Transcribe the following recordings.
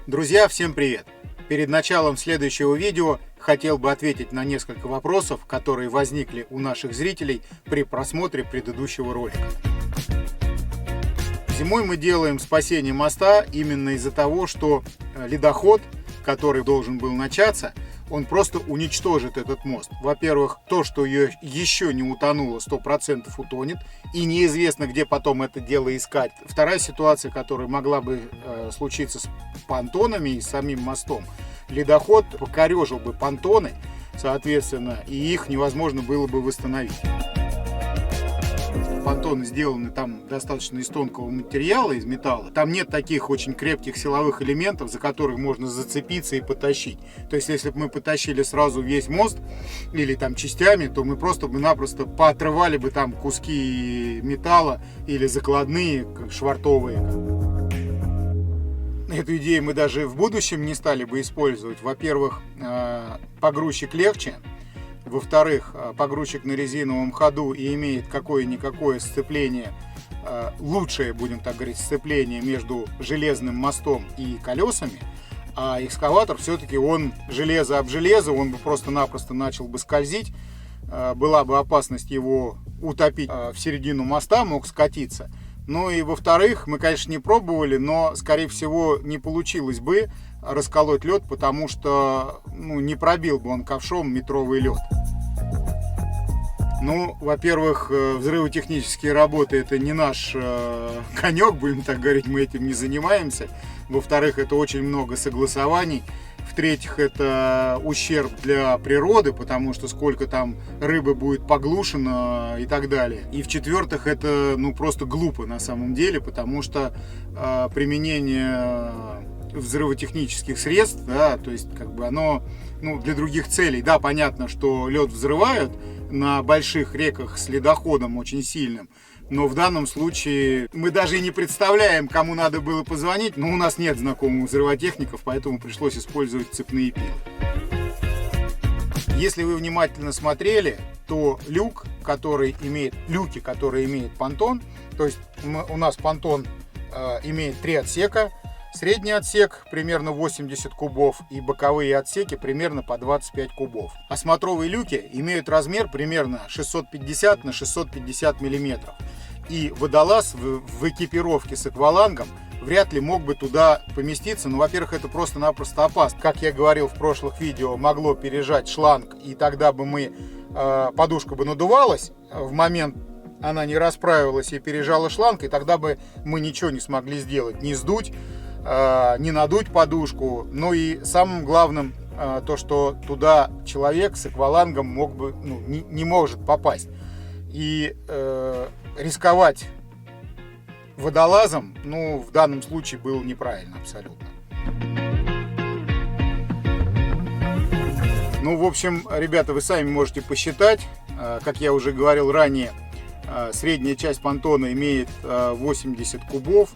Друзья, всем привет! Перед началом следующего видео хотел бы ответить на несколько вопросов, которые возникли у наших зрителей при просмотре предыдущего ролика. Зимой мы делаем спасение моста именно из-за того, что ледоход, который должен был начаться, он просто уничтожит этот мост. Во-первых, то, что еще не утонуло, 100% утонет, и неизвестно, где потом это дело искать. Вторая ситуация, которая могла бы случиться с понтонами и с самим мостом, ледоход покорежил бы понтоны, соответственно, и их невозможно было бы восстановить. Понтоны сделаны там достаточно из тонкого материала, из металла. Там нет таких очень крепких силовых элементов, за которых можно зацепиться и потащить. То есть, если бы мы потащили сразу весь мост или там частями, то мы просто-напросто поотрывали бы там куски металла или закладные, швартовые. Эту идею мы даже в будущем не стали бы использовать. Во-первых, погрузчик легче. Во-вторых, погрузчик на резиновом ходу и имеет какое-никакое сцепление, лучшее, будем так говорить, сцепление между железным мостом и колесами, а экскаватор все-таки он железо об железо, он бы просто-напросто начал бы скользить, была бы опасность его утопить в середину моста, мог скатиться. Ну и во-вторых, мы, конечно, не пробовали, но, скорее всего, не получилось бы расколоть лед, потому что не пробил бы он ковшом метровый лед. Ну, во-первых, взрывотехнические работы это не наш конек, будем так говорить, мы этим не занимаемся. Во-вторых, это очень много согласований. В-третьих, это ущерб для природы, потому что сколько там рыбы будет поглушено и так далее. И в-четвертых, это просто глупо на самом деле, потому что применение взрывотехнических средств, да, то есть оно для других целей. Да, понятно, что лед взрывают на больших реках с ледоходом очень сильным, но в данном случае мы даже и не представляем, кому надо было позвонить, но у нас нет знакомых взрывотехников, поэтому пришлось использовать цепные пилы. Если вы внимательно смотрели, то люки, которые имеет понтон, то есть у нас понтон имеет 3 отсека, средний отсек примерно 80 кубов и боковые отсеки примерно по 25 кубов. Осмотровые люки имеют размер примерно 650 на 650 миллиметров. И водолаз в экипировке с аквалангом вряд ли мог бы туда поместиться. Ну, во-первых, это просто-напросто опасно. Как я говорил в прошлых видео, могло пережать шланг, и тогда бы подушка бы надувалась в момент, она не расправилась и пережала шланг, и тогда бы мы ничего не смогли сделать, не сдуть, не надуть подушку. Ну и самым главным то, что туда человек с аквалангом не может попасть. И рисковать водолазом в данном случае было неправильно абсолютно. В общем, ребята, вы сами можете посчитать. Как я уже говорил ранее, средняя часть понтона имеет 80 кубов.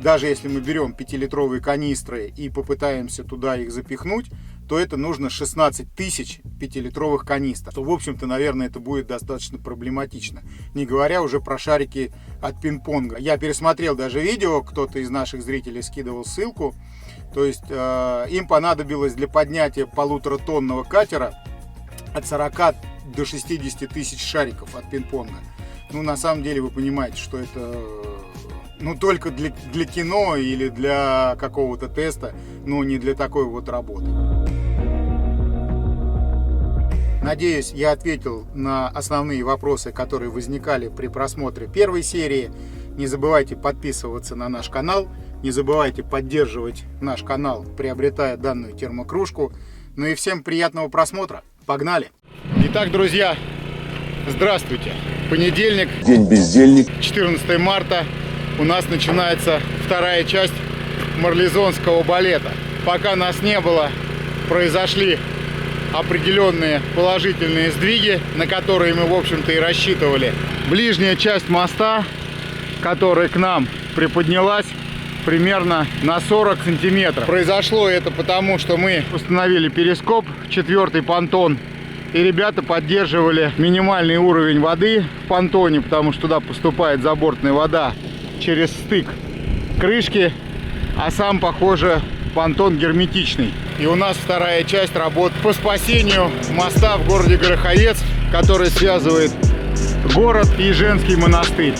Даже если мы берем 5-литровые канистры и попытаемся туда их запихнуть, то это нужно 16 тысяч 5-литровых канистр. То, в общем-то, наверное, это будет достаточно проблематично. Не говоря уже про шарики от пинг-понга. Я пересмотрел даже видео, кто-то из наших зрителей скидывал ссылку. То есть им понадобилось для поднятия 1,5-тонного катера от 40 до 60 тысяч шариков от пинг-понга. На самом деле вы понимаете, что это только для кино или для какого-то теста, но не для такой вот работы. Надеюсь, я ответил на основные вопросы, которые возникали при просмотре первой серии. Не забывайте подписываться на наш канал, не забывайте поддерживать наш канал, приобретая данную термокружку. Ну и всем приятного просмотра. Погнали! Итак, друзья, здравствуйте! Понедельник, день бездельник, 14 марта. У нас начинается вторая часть марлезонского балета. Пока нас не было, произошли определенные положительные сдвиги, на которые мы, в общем-то, и рассчитывали. Ближняя часть моста, которая к нам приподнялась примерно на 40 сантиметров. Произошло это потому, что мы установили перископ, 4-й понтон, и ребята поддерживали минимальный уровень воды в понтоне, потому что туда поступает забортная вода через стык крышки, а сам, похоже, понтон герметичный. И у нас вторая часть работ по спасению моста в городе Гороховец, который связывает город и женский монастырь.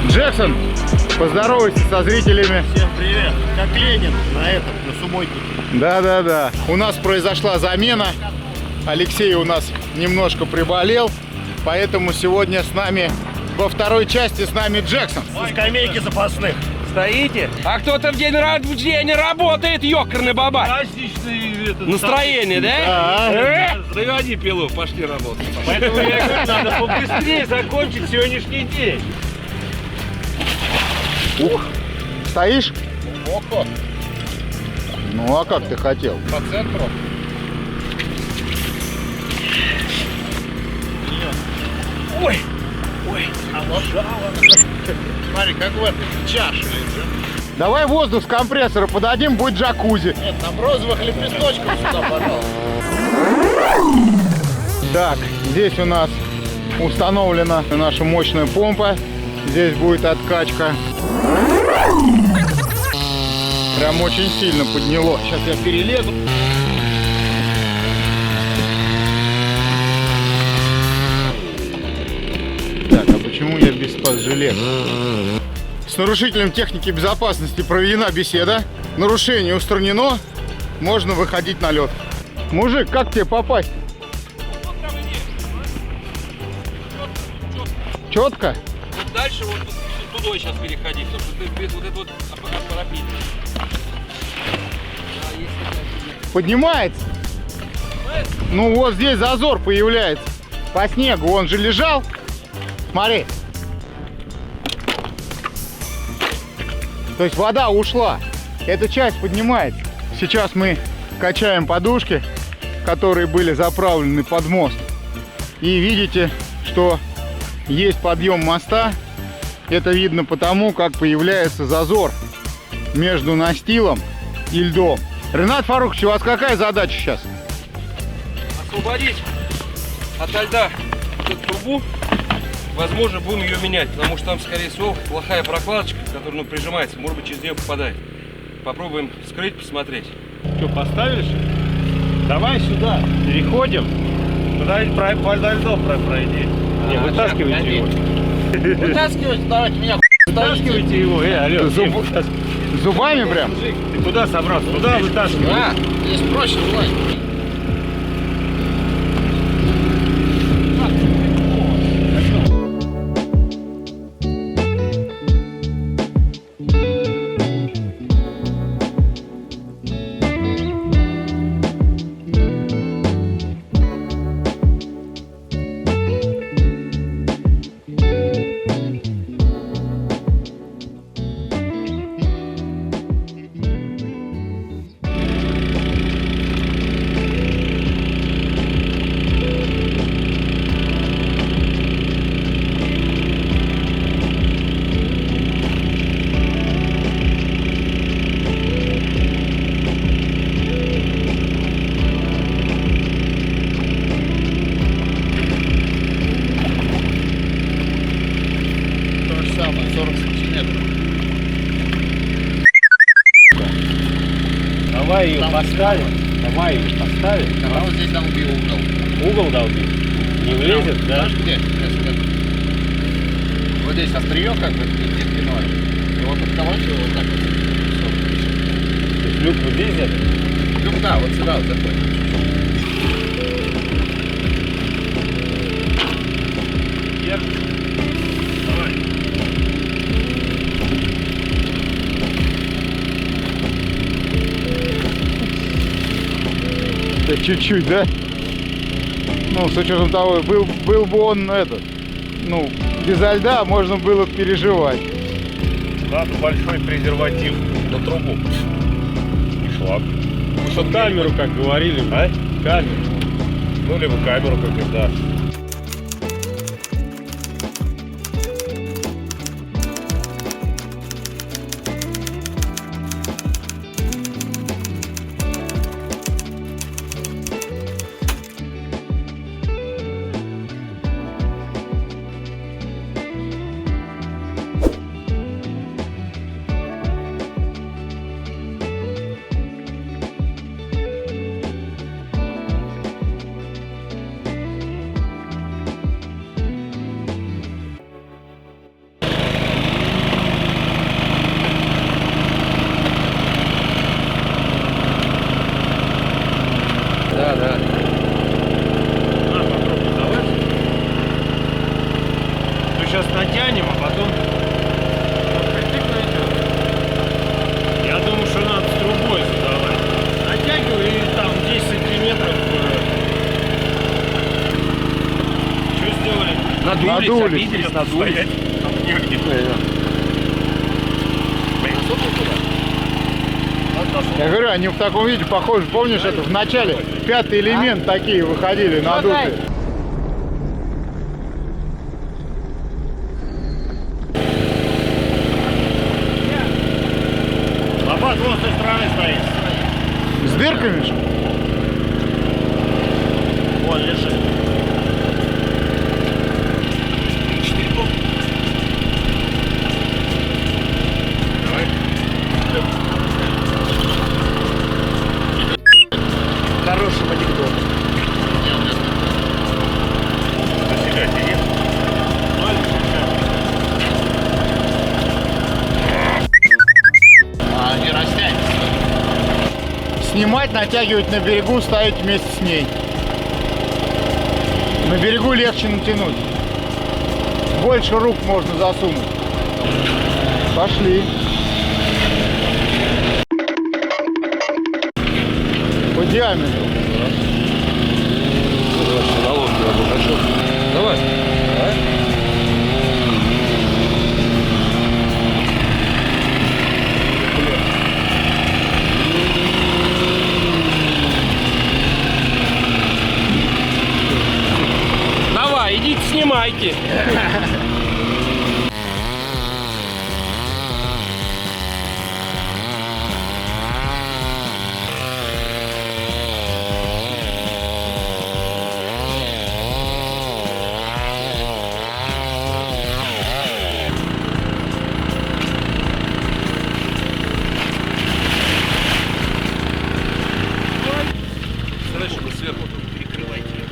Джексон, поздоровайся со зрителями. Всем привет. Как Ленин на субботнике. Да. У нас произошла замена. Алексей у нас немножко приболел, поэтому сегодня с нами, во второй части с нами Джексон. Со скамейки запасных. Стоите? А кто-то в день рождения работает, ёкарный бабай. Праздничный Настроение, да? Заводи пилу, пошли работать. Поэтому я говорю, надо побыстрее закончить сегодняшний день. Ух, стоишь? Ого. Ну а как ты хотел? По центру. Ой, а вот смотри, как в этой чаше лежит. Давай воздух с компрессора подадим, будет джакузи. Нет, там розовых лепесточков сюда, пожалуйста. Так, здесь у нас установлена наша мощная помпа. Здесь будет откачка. Прям очень сильно подняло. Сейчас я перелезу. Так, а почему я без спас-жилета? С нарушителем техники безопасности проведена беседа. Нарушение устранено. Можно выходить на лед. Мужик, как тебе попасть? Четко? Вот дальше вот туда сейчас переходи, потому что ты вот это вот аппарапит. Поднимается? Ну вот здесь зазор появляется. По снегу он же лежал. Смотри. То есть вода ушла. Эта часть поднимается. Сейчас мы качаем подушки, которые были заправлены под мост. И видите, что есть подъем моста. Это видно потому, как появляется зазор между настилом и льдом. Ренат Фаррукович, у вас какая задача сейчас? Освободить ото льда эту трубу. Возможно, будем ее менять, потому что там, скорее всего, плохая прокладочка, которая прижимается, может быть, через нее попадает. Попробуем вскрыть, посмотреть. Что, поставишь? Давай сюда, переходим. Туда по льдом пройди. Не, вытаскивайте его. Вытаскивайте, давайте меня. Вытаскивайте его, алло. Зубами прям? Ты куда собрался? Туда вытаскивай. Да, здесь проще влазить. Давай ее поставим. А вот здесь долби угол. Угол долби. Не влезет, да? Где? Вот здесь острие как бы длиной. И вот отколачиваю вот так вот. Люк вот здесь где-то? Люк, да, вот сюда вот заходит. Вверх. Давай. Да чуть-чуть, да? Ну, с учетом того, был бы он ну, безо льда, можно было переживать. Надо большой презерватив на трубу. И шлак. Чтобы камеру, как говорили, а? Камеру. Ну, либо камеру, как да. обиделись, надулись. Я говорю, они в таком виде похожи. Помнишь, это в начале пятый элемент такие выходили надутые. Лопат вон с той стороны стоит. С дырками же? Вон лежит. Хороший анекдот. Они растянутся. Снимать, натягивать на берегу, ставить вместе с ней. На берегу легче натянуть. Больше рук можно засунуть. Пошли. По диаметру. Давай. Давай, идите снимайте. Срочно сверху перекрывайте.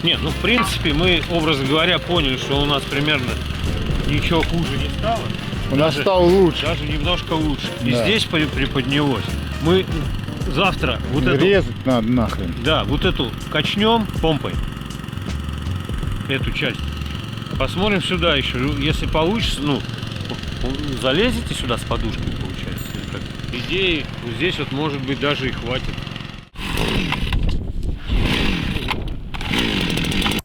Нет, ну в принципе мы, образно говоря, поняли, что у нас примерно ничего хуже не стало. У нас стало лучше. Даже немножко лучше. И Да. здесь приподнялось. Мы завтра вот эту, Резать надо нахрен. да, вот эту качнем помпой. Эту часть. Посмотрим сюда еще. Если получится, ну, залезете сюда с подушкой, получается. Или как? По идее, вот здесь вот может быть даже и хватит.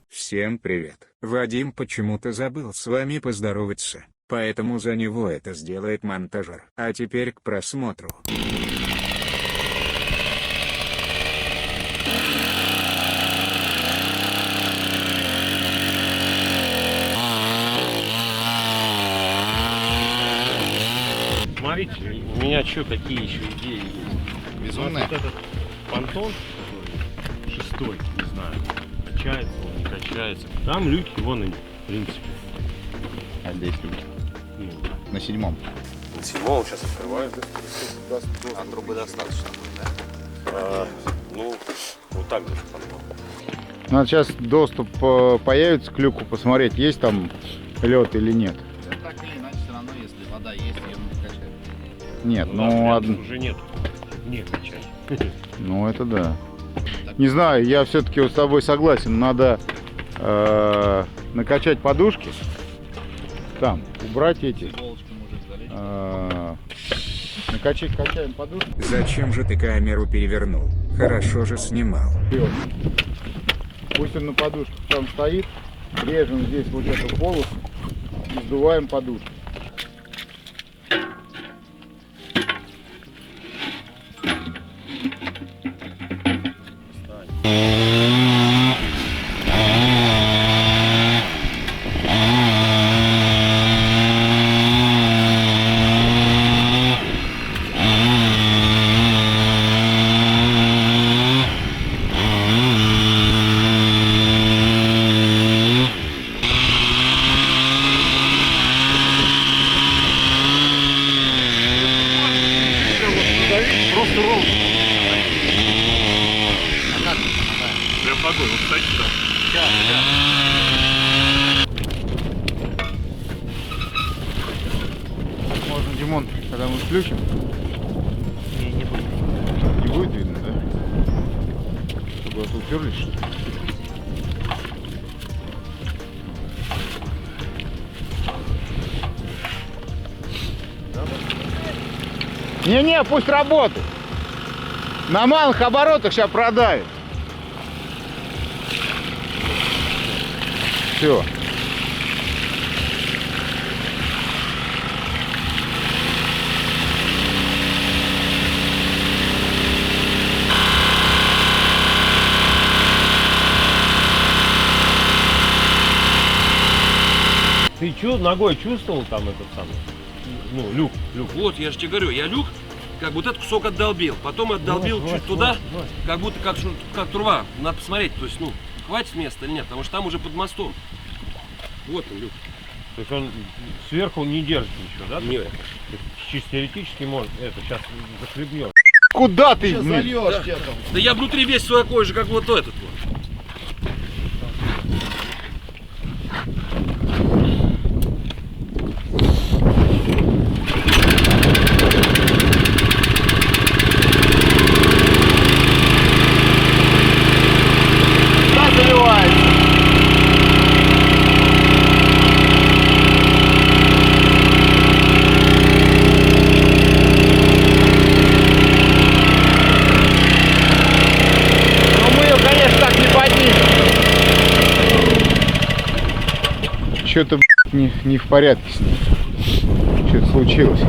Всем привет. Вадим почему-то забыл с вами поздороваться, поэтому за него это сделает монтажер. А теперь к просмотру. Смотрите, у меня что, какие еще идеи есть? Безумные. Вот этот понтон, который шестой, не знаю, качается он, не качается. Там люки, вон они, в принципе. А здесь люки. Ну, На 7-м. Седьмого сейчас открываю. А трубы достаточно будет, да? Ну, вот так даже понтон. Надо сейчас доступ появится к люку, посмотреть, есть там лед или нет. Да так или иначе, все равно, если вода есть, ее нужно качать. Нет, ну, ну, рядом уже нет. Не качать. ну это да. Не знаю, я все-таки вот с тобой согласен, надо накачать подушки, там, убрать эти, Иголочку мужик залечь. качаем подушки. Зачем же ты камеру перевернул? Хорошо же снимал. Вперед. Пусть он на подушках там стоит, режем здесь вот эту полосу и сдуваем подушку. Просто ровно. Прям погода, вот кстати, да. Можно, Димон, когда мы включим, Не будет. не будет видно, да? Куда-то уперлись, что ли? Не-не, пусть работает. На малых оборотах сейчас продавит. Все. Ты ногой чувствовал там этот самый? Ну, люк. Вот, я же тебе говорю, я люк, как бы вот этот кусок отдолбил, потом отдолбил чуть туда, как будто как труба. Надо посмотреть, то есть, ну, хватит места или нет, потому что там уже под мостом. Вот он, люк. То есть он сверху не держит ничего, да? Нет. Чисто теоретически может, это сейчас захлебнет. Куда ты? Сейчас зальешь тебя там. Да я внутри весь такой же, как вот этот вот. Что-то не в порядке с ней. Что-то случилось.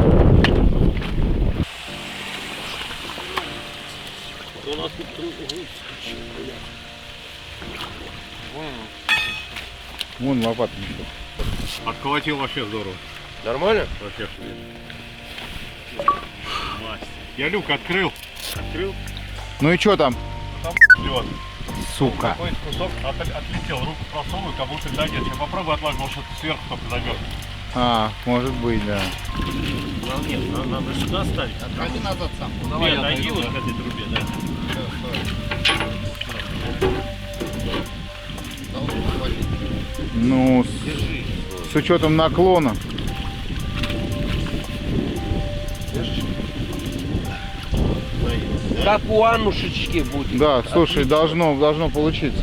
Вон лопата. Отколотил вообще здорово. Нормально? Вообще. Я люк открыл. Ну и что там? Там лед. Сука. Какой-то кусок отлетел, руку просовываю, как будто да нет. Я попробую отложить, может это сверху только замерз. А, может быть, да. Ну, нет, надо сюда ставить. Отходи назад сам. Давай, я найди отойду, вот да. к этой трубе, да. Ну, с учетом наклона. Как у Аннушечки будет. Да, слушай, должно получиться.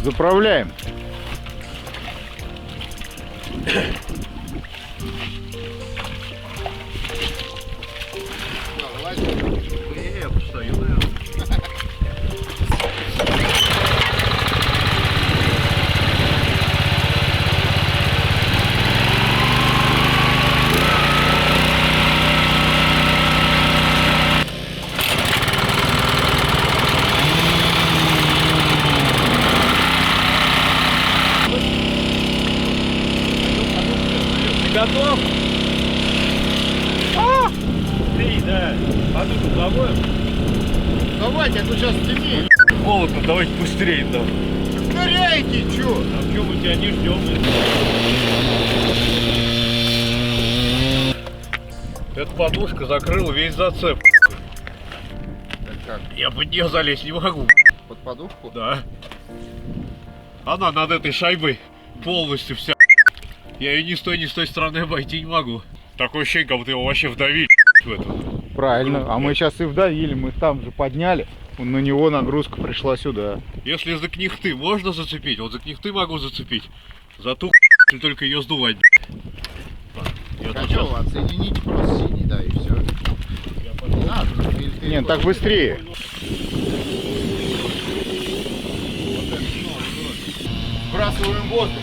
Заправляем. Готов? Ты, да. Подушку завоем. Давайте, а то сейчас темнеет. Холодно, давайте быстрее там. Ныряйте, чё? А в чем мы тебя не ждем? Эта подушка закрыла весь зацеп. Так как? Я под нее залезть не могу. Под подушку? Да. Она над этой шайбой полностью вся. Я ее ни с той стороны обойти не могу. Такое ощущение, как будто его вообще вдавили в эту. Правильно, а мы сейчас и вдавили, мы там же подняли. На него нагрузка пришла сюда. Если за книхты можно зацепить, вот за книхты могу зацепить. За ту только ее сдувать. А что, отсоедините просто синий, да, и все. Не надо. Нет, так быстрее. Сбрасываем воздух.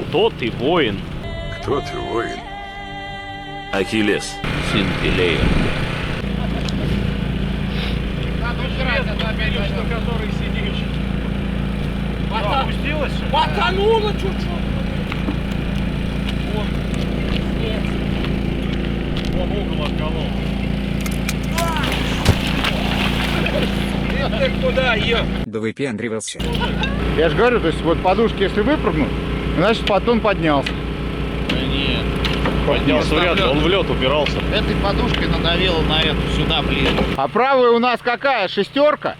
Кто ты, воин? Кто ты, воин? Ахиллес. Сын Пелея. Который сидишь. Опустилась? Потонула чуть-чуть. Вон угол отколол. Ты куда, ё? Да выпендривался. Я же говорю, то есть вот подушки, если выпрыгнуть, значит понтон поднялся. Да нет. Поднялся вряд ли, он в лед упирался. Этой подушкой надавила на эту сюда ближе. А правая у нас какая? Шестерка?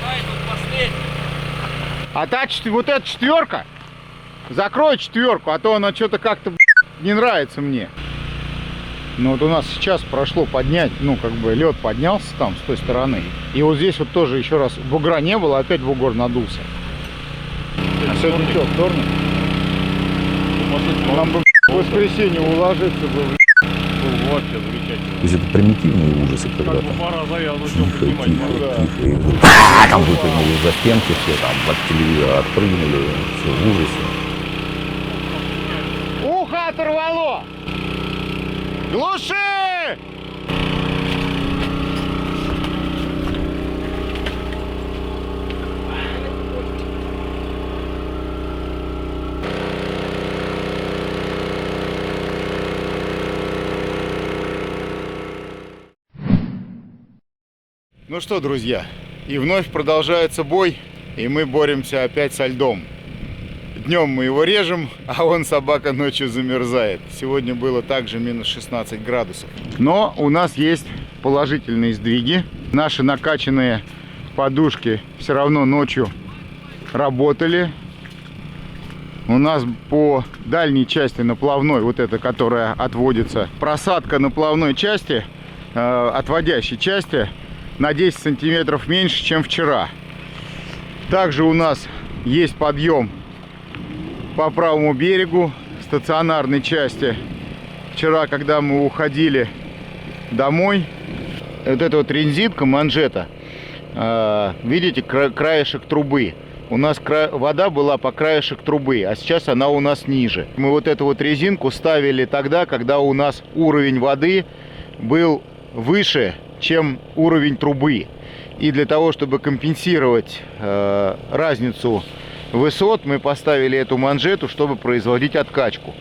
Ай, тут последний. А та, вот эта четверка? Закрой четверку, а то она что-то как-то не нравится мне. Ну вот у нас сейчас прошло поднять, ну как бы лед поднялся там с той стороны. И вот здесь вот тоже еще раз бугра не было, опять бугор надулся. А сегодня что, вторник? Нам бы в воскресенье уложиться было. Вообще замечательно. То есть это примитивные ужасы, когда Как там бы пора завязывать, тихо, поднимать тихо, пора. тихо, и вот там выпрыгнули за стенки, все там от телевизора отпрыгнули, все в ужасе. Ухо оторвало! Глуши! Ну что, друзья, и вновь продолжается бой, и мы боремся опять со льдом. Днем мы его режем, а он, собака, ночью замерзает. Сегодня было также минус 16 градусов. Но у нас есть положительные сдвиги. Наши накачанные подушки все равно ночью работали. У нас по дальней части наплавной, вот эта, которая отводится, просадка наплавной части, отводящей части, на 10 сантиметров меньше, чем вчера. Также у нас есть подъем по правому берегу стационарной части. Вчера, когда мы уходили домой, вот эта вот резинка, манжета, видите, краешек трубы. У нас вода была по краешек трубы, а сейчас она у нас ниже. Мы вот эту вот резинку ставили тогда, когда у нас уровень воды был выше, чем уровень трубы. И для того, чтобы компенсировать разницу высот, мы поставили эту манжету, чтобы производить откачку.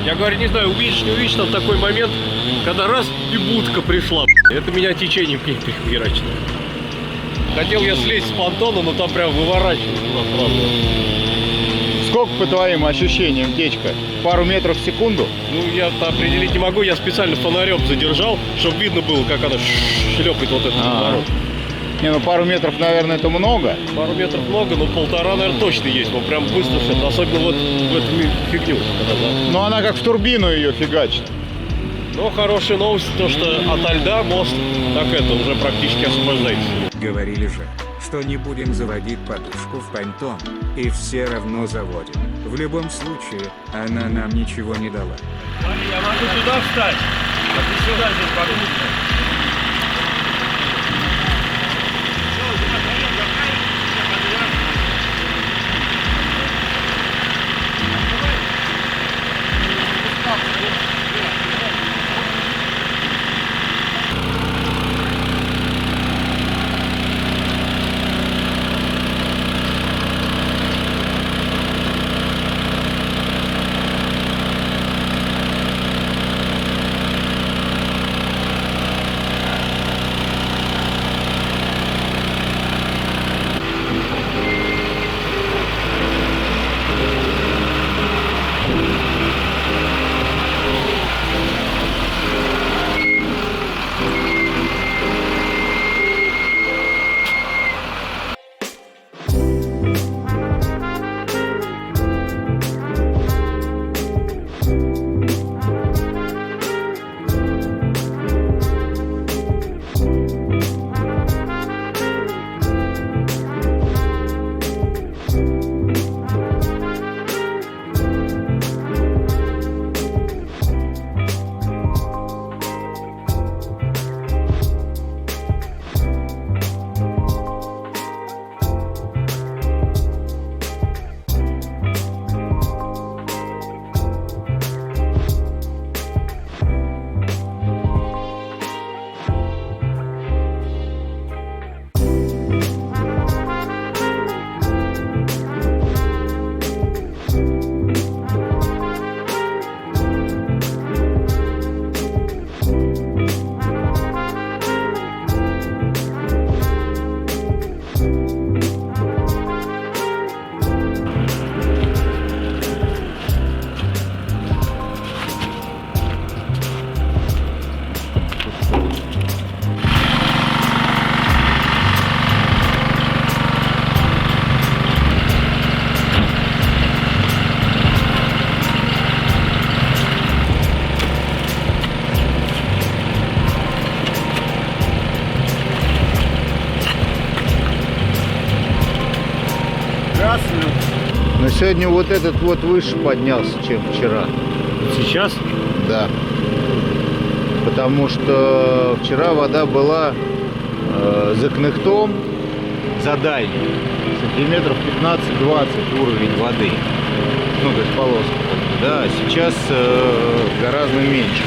Я говорю, не знаю, увидишь, не увидишь, там такой момент, когда раз и будка пришла. Это меня течением к ней прихуерачило. Хотел я слезть с понтона, но там прям выворачивает правда. Сколько по твоим ощущениям течка? Пару метров в секунду? Ну, я-то определить не могу, я специально фонарем задержал, чтобы видно было, как она шлепает вот этот поворот. Не, ну пару метров, наверное, это много. Пару метров много, но 1,5, наверное, точно есть. Он прям быстро все, особенно вот в эту фигню. Но она как в турбину ее фигачит. Но хорошая новость, то что ото льда мост так это уже практически освобождается. Говорили же, что не будем заводить подушку в понтон, и все равно заводим. В любом случае, она нам ничего не дала. Я могу туда встать, а ты сюда здесь подушка. Но сегодня вот этот вот выше поднялся, чем вчера. Сейчас? Да. Потому что вчера вода была за кныхтом, за дальним. Сантиметров 15-20 уровень воды. Ну, то есть полоска. Да, сейчас гораздо меньше.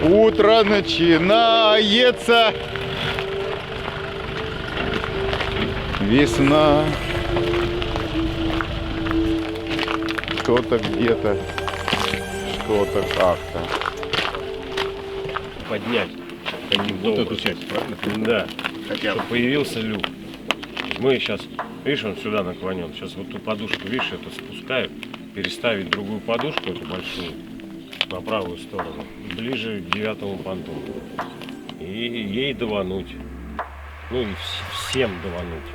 Утро начинается. Весна. Кто-то где-то, что-то как-то. Поднять таким вот эту часть, правильно? Да. Чтобы появился люк. Мы сейчас, видишь, он сюда наклонен. Сейчас вот ту подушку, видишь, это спускаю, переставить другую подушку, эту большую, на правую сторону, ближе к 9-му понтону. И ей давануть. Ну и всем давануть.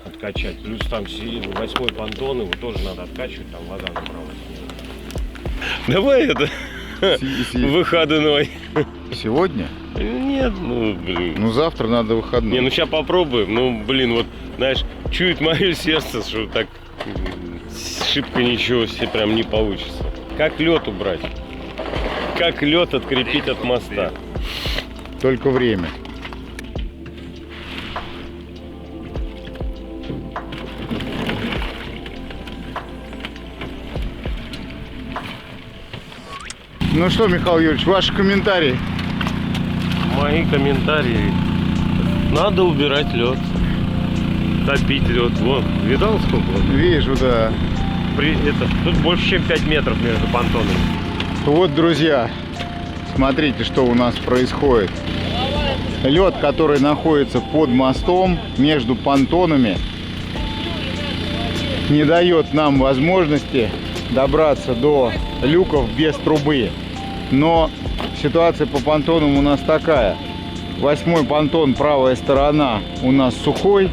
Откачать. Плюс там 8-й понтон, его тоже надо откачивать, там вода набралась. Давай это выходной. Сегодня? Нет, ну блин. Ну завтра надо выходной. Не, ну сейчас попробуем. Ну блин, вот знаешь, чует мое сердце, что так шибко ничего себе прям не получится. Как лед убрать? Как лед открепить от моста? Только время. Ну что, Михаил Юрьевич, ваши комментарии? Мои комментарии. Надо убирать лед. Топить лед. Вон, видал сколько? Вижу, да. Тут больше, чем 5 метров между понтонами. Вот, друзья, смотрите, что у нас происходит. Лед, который находится под мостом между понтонами, не дает нам возможности добраться до люков без трубы. Но ситуация по понтонам у нас такая. 8-й понтон, правая сторона, у нас сухой,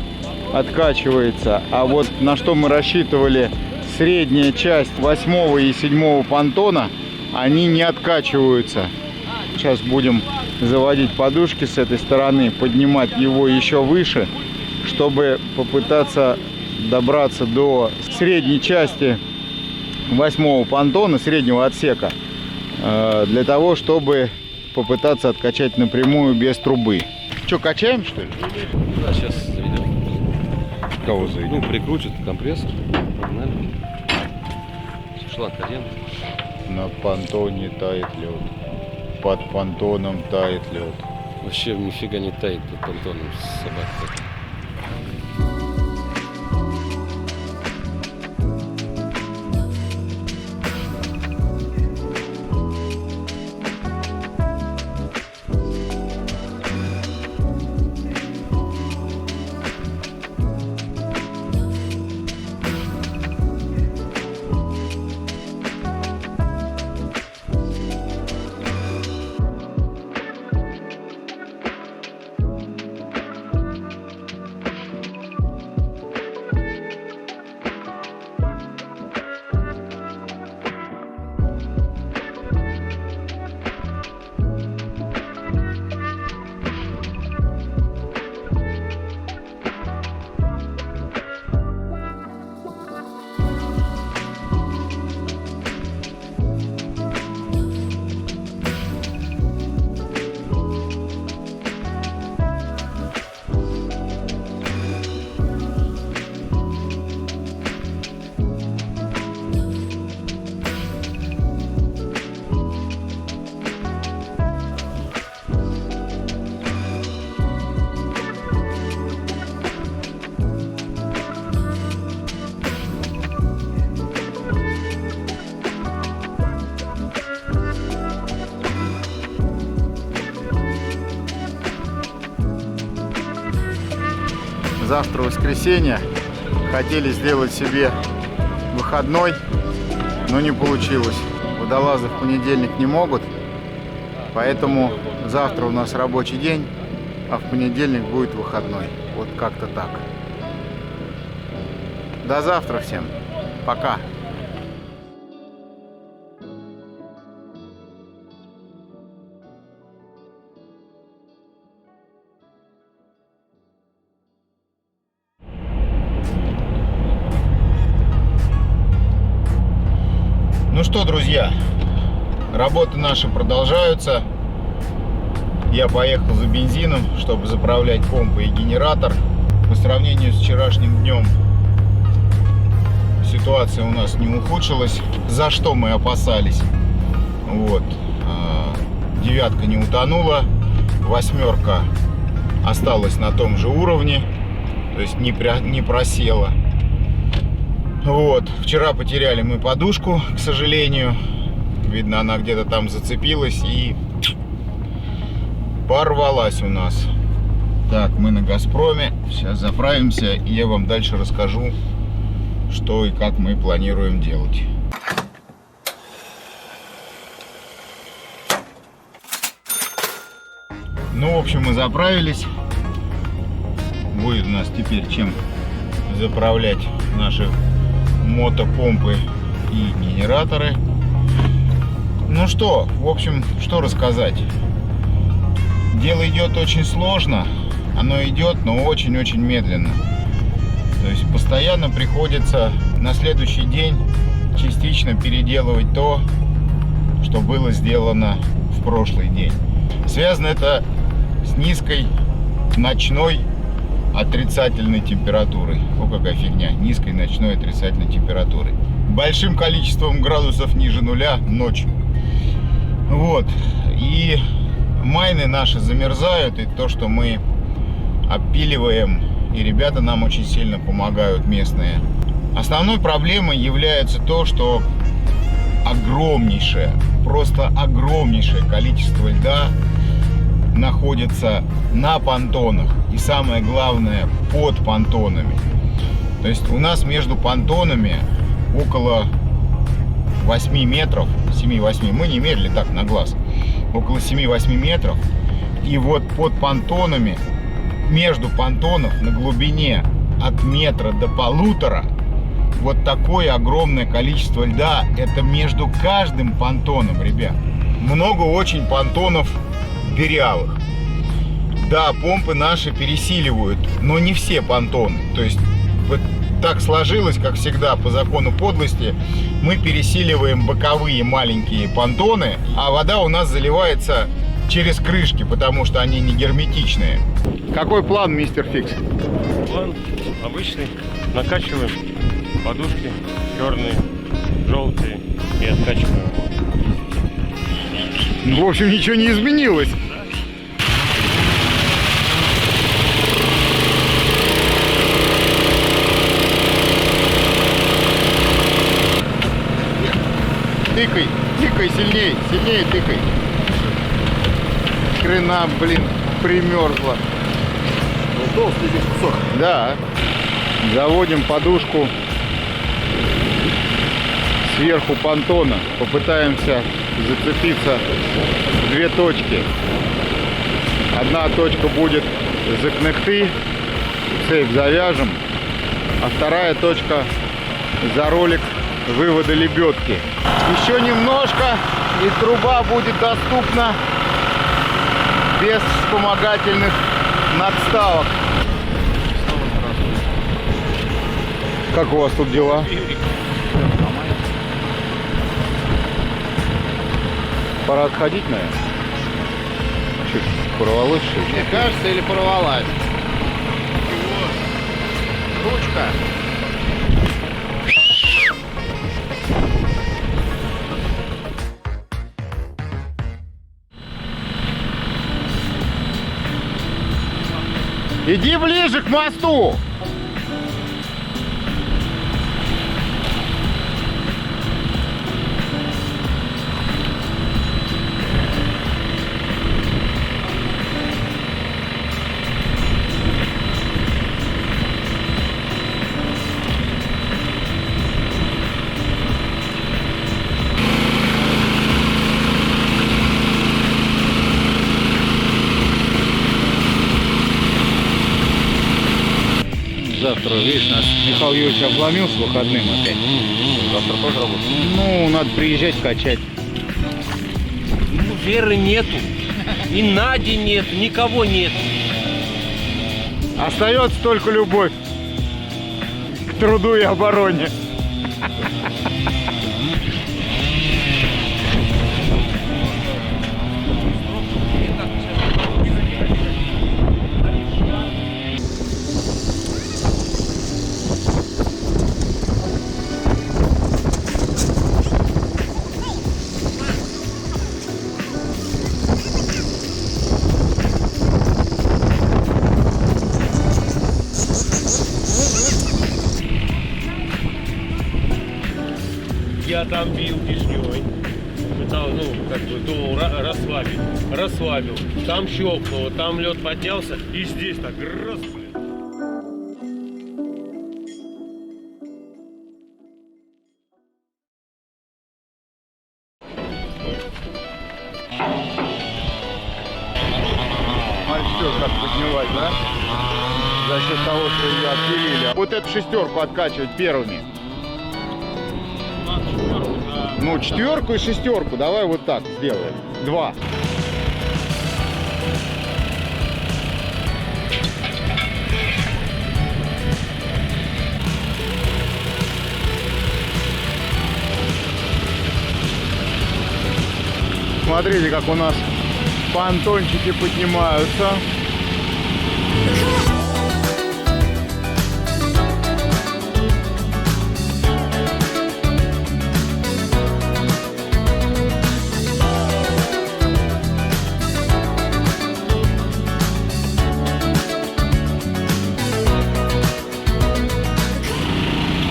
откачивается. А вот на что мы рассчитывали, средняя часть 8-го и 7-го понтона, они не откачиваются. Сейчас будем заводить подушки с этой стороны, поднимать его еще выше, чтобы попытаться добраться до средней части 8-го понтона, среднего отсека, для того, чтобы попытаться откачать напрямую без трубы. Что, качаем, что ли? Да, сейчас заведем. Кого заведем? Ну, прикрутит компрессор. Погнали. Шланг один. На понтоне тает лед. Под понтоном тает лед. Вообще нифига не тает под понтоном собака. Завтра воскресенье. Хотели сделать себе выходной, но не получилось. Водолазы в понедельник не могут, поэтому завтра у нас рабочий день, а в понедельник будет выходной. Вот как-то так. До завтра всем. Пока. Ну что, друзья, работы наши продолжаются. Я поехал за бензином, чтобы заправлять помпы и генератор. По сравнению с вчерашним днем ситуация у нас не ухудшилась, за что мы опасались. Вот. Девятка не утонула, восьмерка осталась на том же уровне, то есть не просела. Вот, вчера потеряли мы подушку, к сожалению. Видно, она где-то там зацепилась и порвалась у нас. Так, мы на Газпроме. Сейчас заправимся, и я вам дальше расскажу, что и как мы планируем делать. Ну, в общем, мы заправились. Будет у нас теперь чем заправлять наши мотопомпы и генераторы. Ну что, в общем, что рассказать. Дело идет очень сложно. Оно идет, но очень-очень медленно. То есть постоянно приходится на следующий день частично переделывать то, что было сделано в прошлый день. Связано это с низкой ночной отрицательной температурой. О, какая фигня. Низкой ночной отрицательной температурой. Большим количеством градусов ниже нуля ночью. Вот. И майны наши замерзают. И то, что мы обпиливаем, и ребята нам очень сильно помогают, местные. Основной проблемой является то, что огромнейшее, просто огромнейшее количество льда находится на понтонах. И самое главное, под понтонами. То есть у нас между понтонами около 8 метров, 7-8, мы не мерили так на глаз, около 7-8 метров. И вот под понтонами, между понтонов на глубине от метра до 1,5 вот такое огромное количество льда. Это между каждым понтоном, ребят. Много очень понтонов дырявых. Да, помпы наши пересиливают, но не все понтоны. То есть вот так сложилось, как всегда, по закону подлости. Мы пересиливаем боковые маленькие понтоны, а вода у нас заливается через крышки, потому что они не герметичные. Какой план, мистер Фикс? План обычный. Накачиваем подушки черные, желтые и откачиваем. В общем, ничего не изменилось. Тыкай, тыкай сильнее, сильнее тыкай. Хрена, блин, примерзла. Толстый здесь кусок. Да. Заводим подушку сверху понтона. Попытаемся зацепиться в 2 точки. Одна точка будет за кнехты, цепь завяжем, а вторая точка за ролик вывода лебедки. Еще немножко, и труба будет доступна без вспомогательных надставок. Как у вас тут дела? Пора отходить, наверное. Чуть порвалось, что ли? Мне кажется, или порвалась? Ручка. Иди ближе к мосту! Завтра, видишь, нас Михаил Юрьевич обломил с выходным опять. Завтра тоже работаем. Ну, надо приезжать качать. Ну, Веры нету. И Нади нет, никого нет. Остается только любовь к труду и обороне. Я там бил вишней. Пытал, ну, как бы думал, расслабил. Там щелкнуло, там лед поднялся, и здесь так раз, блин. Все как поднялась, да? За счет того, что ее отпилили. Вот эту шестерку откачивать первыми. Ну, 4 и 6, давай вот так сделаем. 2. Смотрите, как у нас понтончики поднимаются.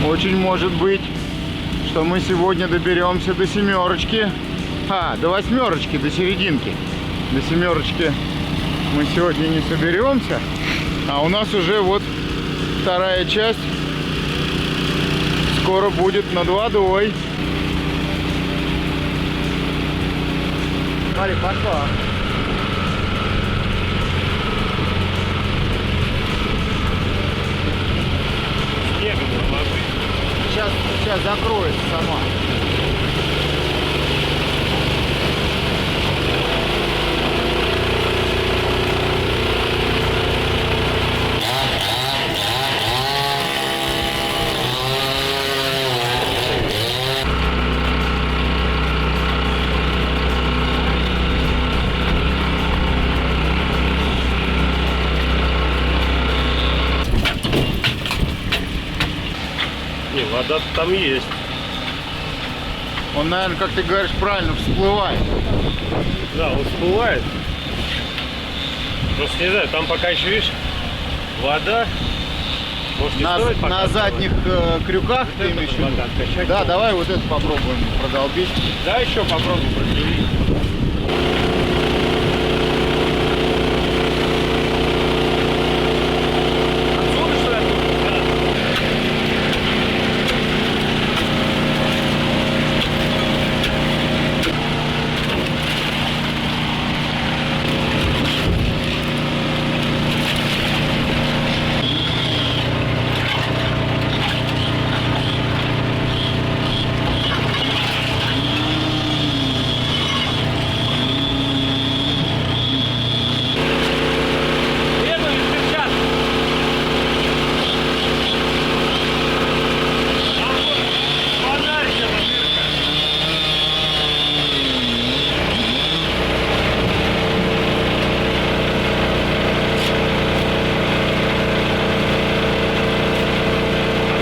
Очень может быть, что мы сегодня доберемся до 7, до 8, до серединки. До 7 мы сегодня не соберемся, а у нас уже вот вторая часть скоро будет над водой. Смотри, пошла. Снегом разложить. Сейчас закроется сама. Не, вода там есть. Он, наверное, как ты говоришь, правильно всплывает. Да, он всплывает. Просто не знаю, там пока еще, видишь, вода. Может, не стоит пока На задних крюках вот ты это имеешь в вот виду? пока откачать. Да, давай вот это попробуем продолбить. Да, еще попробуем продлевить. Отсюда, что ли, оттуда? Да.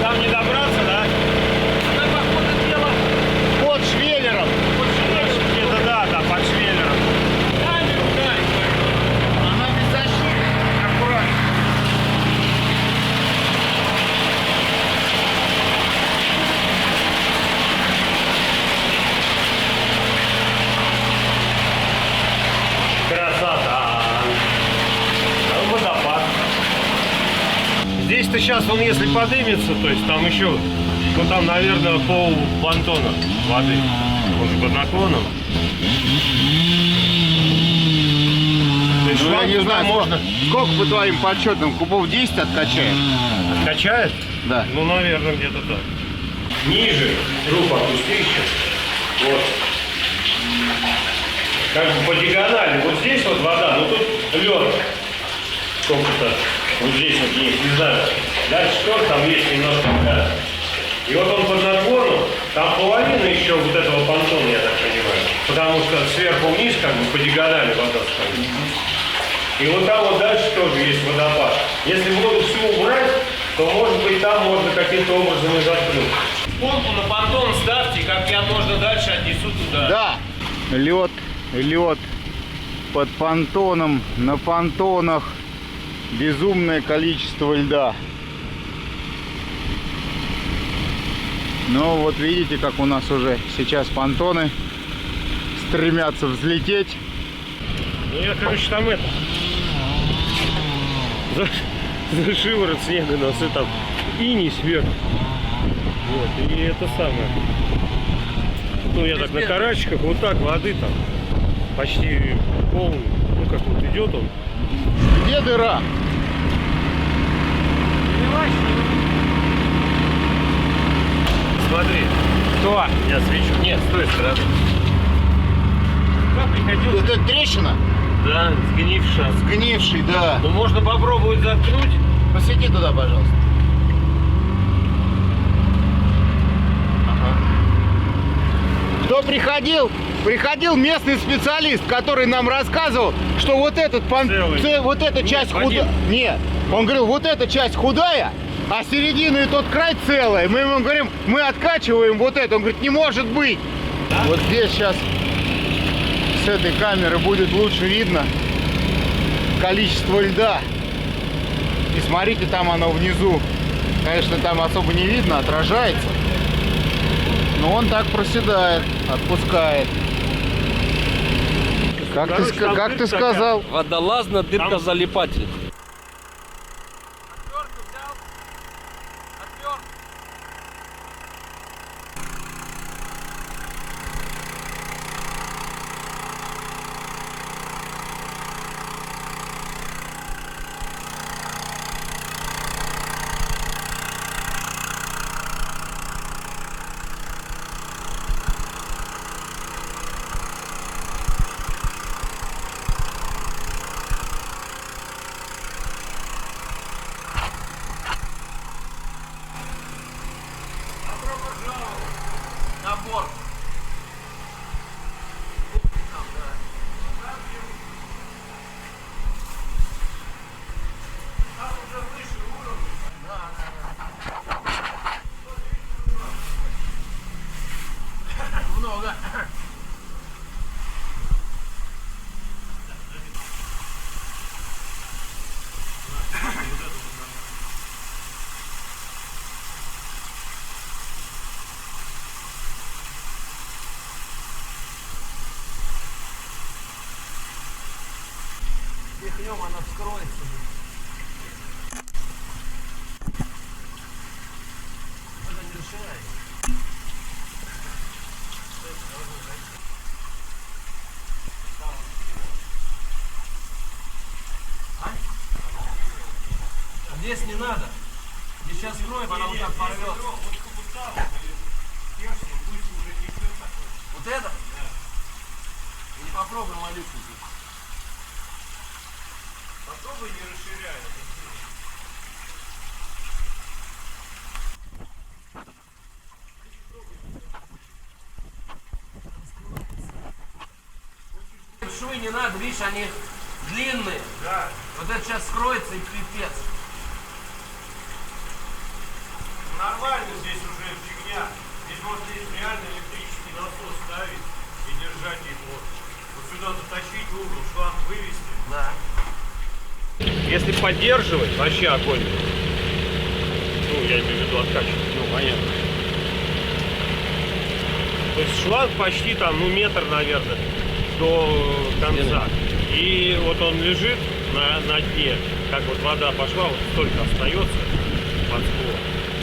Там не добраться, да? Она, походу, дело Под швеллером. где-то, да, под швеллером. Она без защиты. Аккуратно. Красота! Там водопад. Здесь-то сейчас он, если подымется, то есть там еще, ну там, наверное, пол понтона воды. Может, под наклоном. То есть Ну, я шланг не туда знаю, можно. сколько по твоим подсчетам кубов 10 откачаем? Качает? Да. Ну, наверное, где-то так. Ниже труп опусти еще. Вот. Как бы по диагонали. Вот здесь вот вода, но тут лед. Сколько-то. Вот здесь вот есть, не знаю. Дальше тоже там есть немножко льда. И вот он под наклоном, там половина еще вот этого понтона, я так понимаю. Потому что сверху вниз, как бы по диагонали вода стоит. И вот там вот дальше тоже есть водопад. Если воду всю убрать, то, может быть, там можно каким-то образом и заткнуть. Помпу на понтон ставьте, как я можно дальше отнесу туда. Да. Лед под понтоном, на понтонах. Безумное количество льда. Ну вот видите, как у нас уже сейчас понтоны стремятся взлететь. Ну я, короче, там это... За шиворот снега носы там иней сверху. Вот, и это самое. Ну я так на карачках, вот так воды там почти полный. Ну как вот идет он. Где дыра? Смотри. Кто? Я свечу. Нет, с той стороны. Как приходил? Это трещина? Да, сгнившая. Сгнивший, да. Ну можно попробовать заткнуть. Посвети туда, пожалуйста. Кто приходил? Приходил местный специалист, который нам рассказывал, что вот этот вот эта часть худая. Нет, он говорил, вот эта часть худая, а середина и тот край целая. Мы ему говорим, мы откачиваем вот это. Он говорит, не может быть. Да? Вот здесь сейчас с этой камеры будет лучше видно количество льда. И смотрите, там оно внизу. Конечно, там особо не видно, отражается. Но он так проседает, отпускает. Как ты сказал? Водолазная дырка-залипатель. махнем, она вскроется. Это не расширяет. Здесь не надо. Здесь сейчас скроем, она вот так порвет. Вот это? Не попробуй малюсенький. Попробуй не расширяй. Швы не надо, видишь, они длинные. Да. Вот это сейчас скроется и пипец. Нормально здесь уже фигня. Здесь можно реально электрический насос ставить и держать его. Вот сюда затащить угол, шланг вывести. Да. Если поддерживать, вообще огонь. Ну, я имею в виду откачивать, ну, понятно. То есть шланг почти там, ну, метр, наверное, до конца. И вот он лежит на дне, как вот вода пошла, вот столько остается под склон.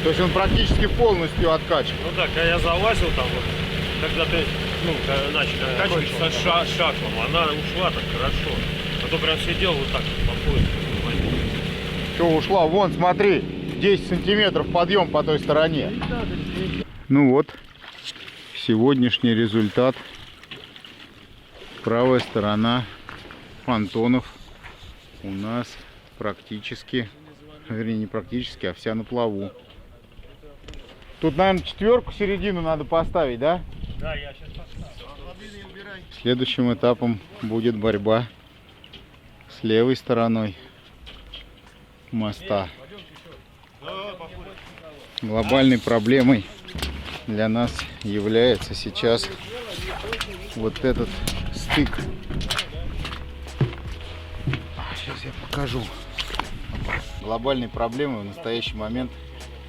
То есть он практически полностью откачан. Ну да, когда я залазил там, вот, когда ты начал откачивать со шаклом, она ушла так хорошо. А то прям сидел вот так по поясу. Что ушла? Вон, смотри, 10 сантиметров подъем по той стороне. Ну вот, сегодняшний результат. Правая сторона понтонов у нас практически, вернее не практически, а вся на плаву. Тут, наверное, четверку середину надо поставить, да? Да, я сейчас поставлю. Следующим этапом будет борьба с левой стороной моста. Глобальной проблемой для нас является сейчас вот этот стык. Сейчас я покажу. Глобальной проблемой в настоящий момент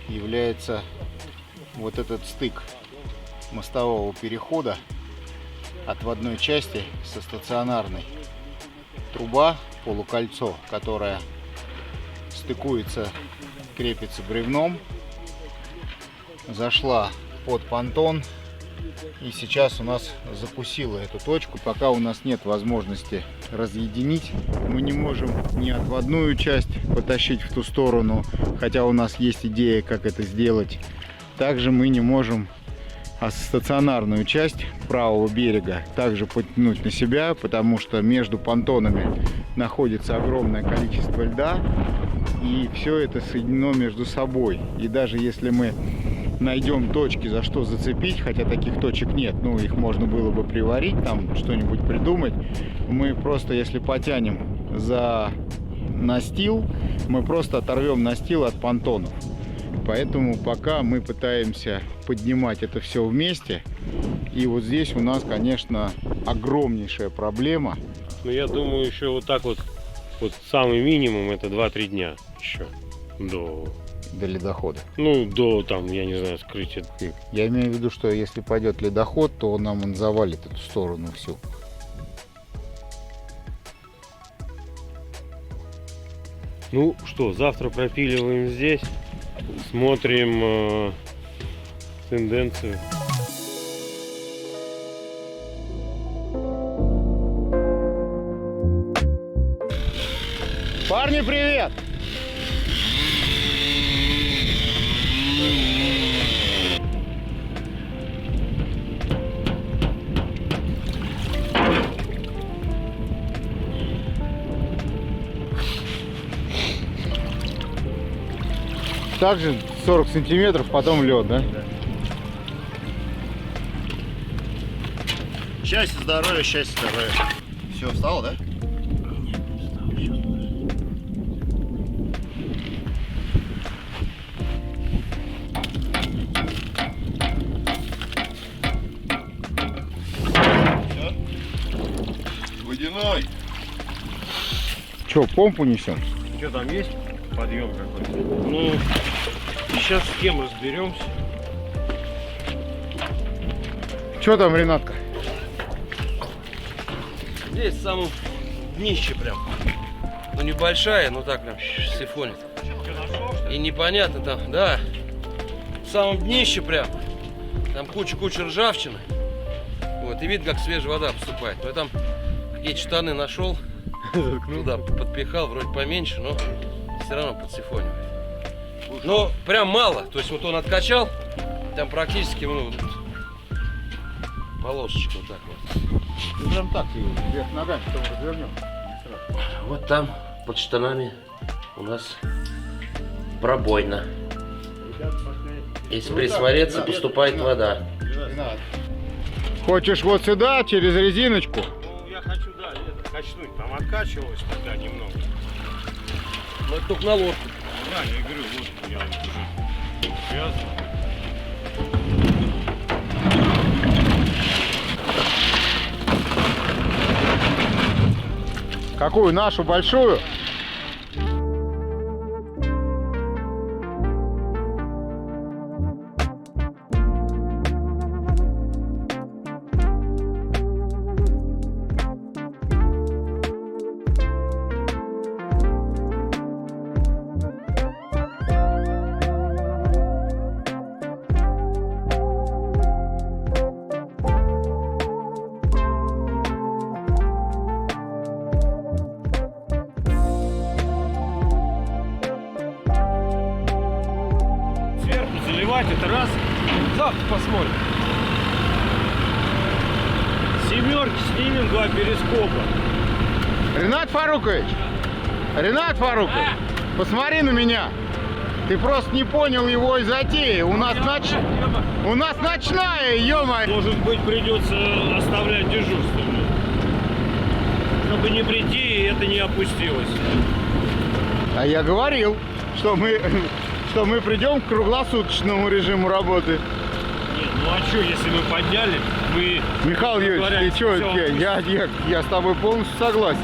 является вот этот стык мостового перехода отводной части со стационарной. Труба, полукольцо, которая стыкуется, крепится бревном, зашла под понтон и сейчас у нас закусила эту точку. Пока у нас нет возможности разъединить, мы не можем ни отводную часть потащить в ту сторону, хотя у нас есть идея, как это сделать. Также мы не можем стационарную часть правого берега также потянуть на себя, потому что между понтонами находится огромное количество льда, и все это соединено между собой. И даже если мы найдем точки, за что зацепить, хотя таких точек нет, ну их можно было бы приварить, там что-нибудь придумать, мы просто, если потянем за настил, мы просто оторвем настил от понтонов. Поэтому пока мы пытаемся поднимать это все вместе. И вот здесь у нас, конечно, огромнейшая проблема. Ну, я думаю, еще вот так вот самый минимум это 2-3 дня еще до ледохода. Ну, до там, я не знаю, скрытия. Я имею в виду, что если пойдет ледоход, то нам он завалит эту сторону всю. Ну что, завтра пропиливаем здесь, смотрим тенденцию. Парни, привет! Также 40 сантиметров, потом лед, да? Да. Счастья, здоровья, счастья, здоровья. Все, встало, да? Все. Водяной. Че, помпу несем? Что там есть? Подъем какой-то. Ну, сейчас с кем разберемся. Че там, Ренатка? Здесь в самом днище прям. Ну небольшая, но так прям сифонит. И непонятно там, да. В самом днище прям. Там куча ржавчины. Вот, и видно, как свежая вода поступает. Но я там какие-то штаны нашел. Туда подпихал, вроде поменьше, но все равно подсифонивает. Но прям мало. То есть вот он откачал, там практически ну, полосочка вот так вот. Ну, прям так его, вверх ногами, потом развернем. Вот там под штанами у нас пробойна. Если присмотреться, поступает вода. Хочешь вот сюда, через резиночку? Ну, я хочу, да, это качнуть. Там откачивалось тогда немного. Но это только на лодку. Да, я говорю, вот я вот уже связан. Какую? Нашу большую? Это раз. Завтра посмотрим. Семерки снимем, 2 перископа. Ренат Фарукович! Ренат Фарукович! Посмотри на меня! Ты просто не понял его затеи. У нас ночная, ё-моё! Может быть, придется оставлять дежурство. Чтобы не прийти, и это не опустилось. А я говорил, что мы придем к круглосуточному режиму работы. Нет, ну а что, если мы подняли, мы... Михаил Юрьевич, ты что? Я с тобой полностью согласен.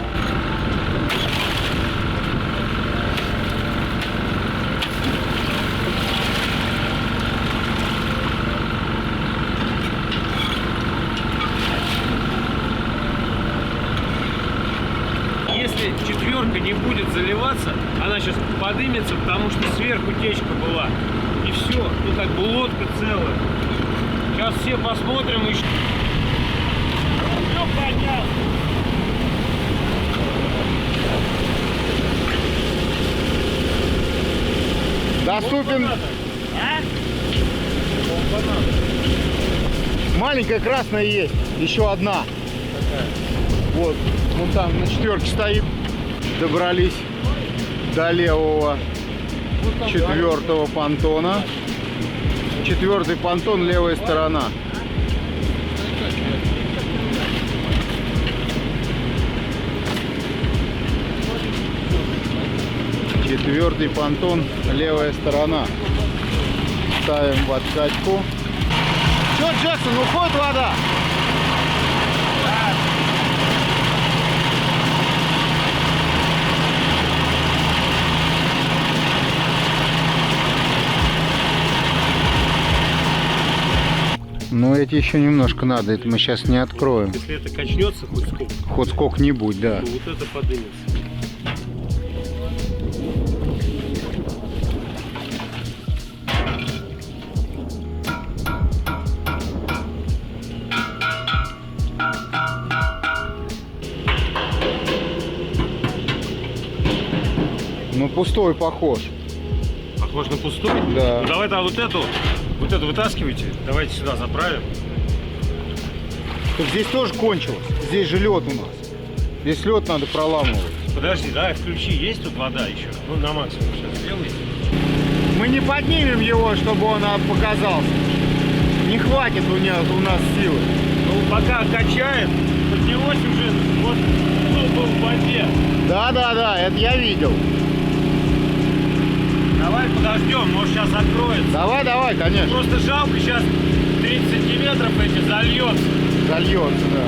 Если четверка не будет заливаться, она сейчас подымется, потому что сверху течка была. И все, ну как бы лодка целая. Сейчас все посмотрим и... Все понятно. Доступен. Маленькая красная есть, еще одна. Вот, вон там на четверке стоит. Добрались до левого 4-го понтона. 4-й понтон, левая сторона. Четвертый понтон, левая сторона. Ставим в откачку. Что, Джексон, уходит вода? Ну, эти еще немножко надо, это мы сейчас не откроем. Если это качнется хоть сколько, Хоть сколько-нибудь, да. то вот это подымется. Ну, пустой похож. Похож на пустой? Да. Ну, давай-то вот эту вытаскивайте. Давайте сюда заправим. Так здесь тоже кончилось. Здесь же лед у нас. Здесь лед надо проламывать. Подожди, давай включи. Есть тут вода еще? Ну, на максимум сейчас сделай. Мы не поднимем его, чтобы он показался. Не хватит у нас силы. Ну, пока качает, поднялось уже, вот, был в воде. Да, это я видел. Давай подождем, может сейчас откроется. Давай, конечно. Просто жалко, сейчас 30 сантиметров эти зальется. Зальется, да.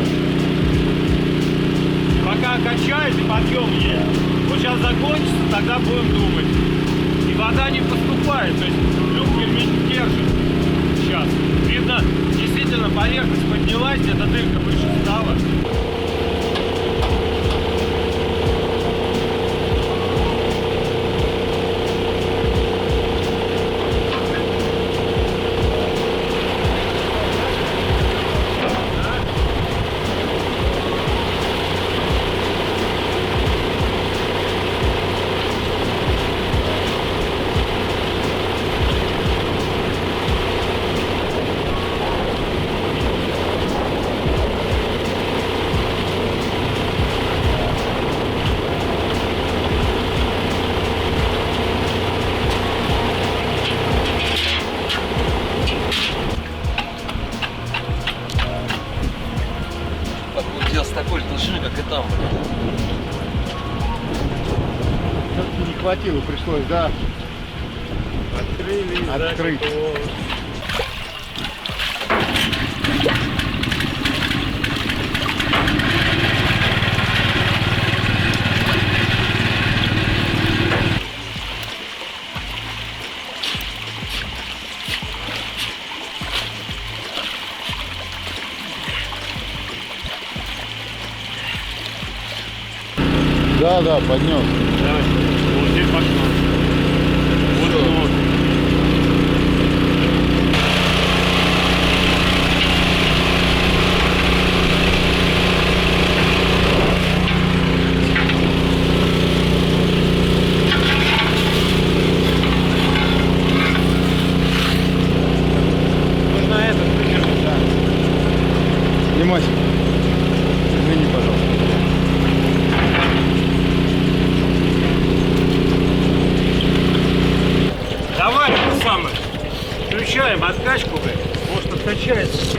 Пока качает и подъем есть. Вот сейчас закончится, тогда будем думать. И вода не поступает, то есть люк герметик держит. Сейчас. Видно, действительно поверхность поднялась, эта дырка выше стала. хватило, пришлось, да? Открыть. Да, да, поднес. Давай. Вот здесь пошло. Вот. Нужно это выдержать, да. Внимательно. Извини, пожалуйста. Давай, самое. Включаем откачку, блядь. Может, откачается.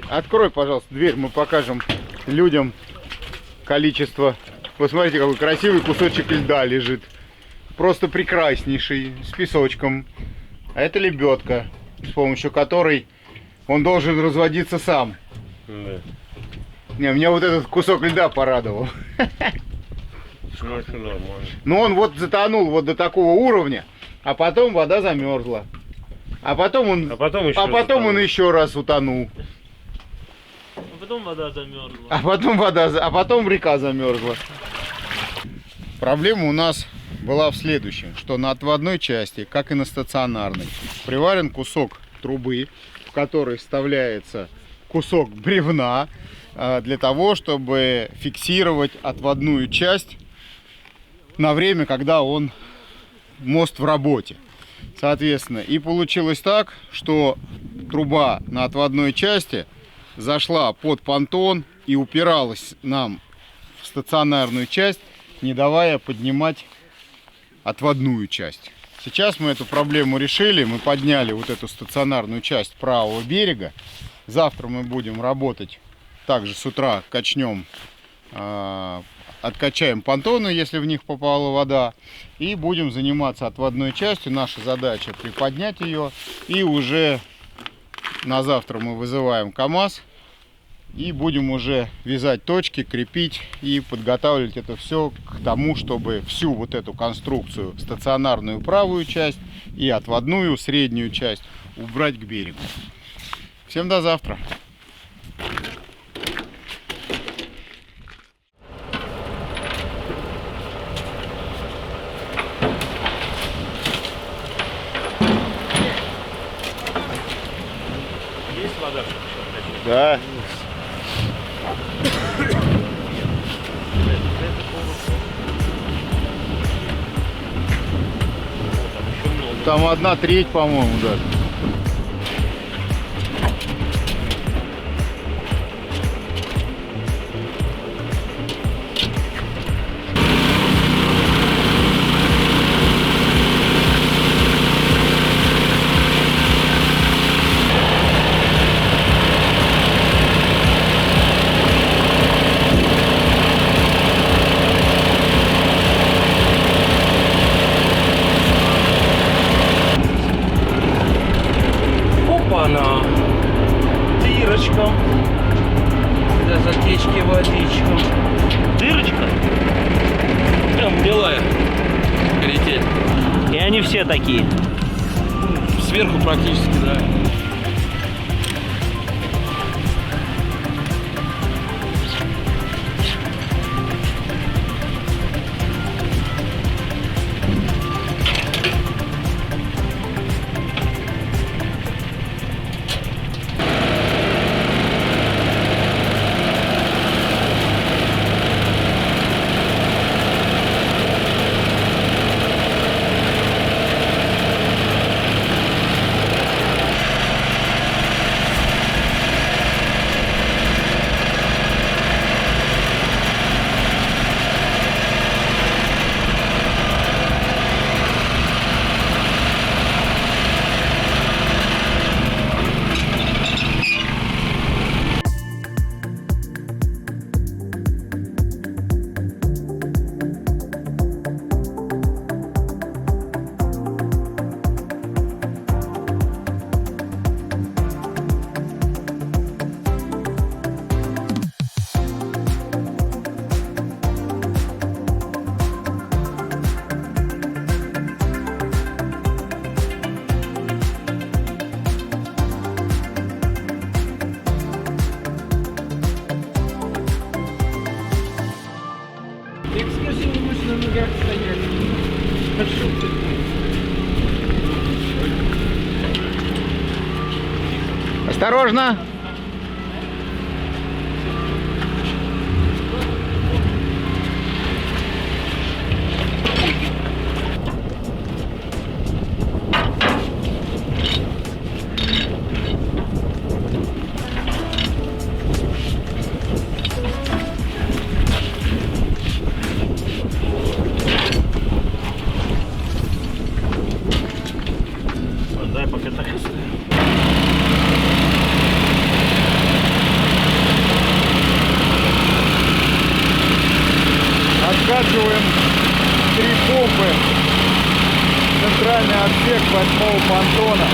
Открой, пожалуйста, дверь, мы покажем людям количество. Посмотрите, какой красивый кусочек льда лежит. Просто прекраснейший, с песочком. А это лебедка, с помощью которой он должен разводиться сам. Да. Не, меня вот этот кусок льда порадовал. Ну, это нормально. Но он вот затонул вот до такого уровня, а потом вода замерзла. А потом он еще раз утонул. А потом вода замерзла. А потом река замерзла. Проблема у нас была в следующем, что на отводной части, как и на стационарной, приварен кусок трубы, в который вставляется кусок бревна для того, чтобы фиксировать отводную часть на время, когда мост в работе. Соответственно, и получилось так, что труба на отводной части зашла под понтон и упиралась нам в стационарную часть, не давая поднимать отводную часть. Сейчас мы эту проблему решили, мы подняли вот эту стационарную часть правого берега. Завтра мы будем работать также с утра, качнем, откачаем понтоны, если в них попала вода, и будем заниматься отводной частью. Наша задача приподнять ее, и уже на завтра мы вызываем КАМАЗ и будем уже вязать точки, крепить и подготавливать это все к тому, чтобы всю вот эту конструкцию, стационарную правую часть и отводную среднюю часть, убрать к берегу. Всем до завтра. Есть вода? Да. Там 1/3, по-моему, даже. водички, водичку. Дырочка? Прям гнилая. Каретель. И они все такие. Сверху практически, да. Экскурсии будешь на ногах стоять. Пошел ты. Осторожно! Дай пока так и стоит. Откачиваем 3 помпы. Центральный отсек 8-го понтона.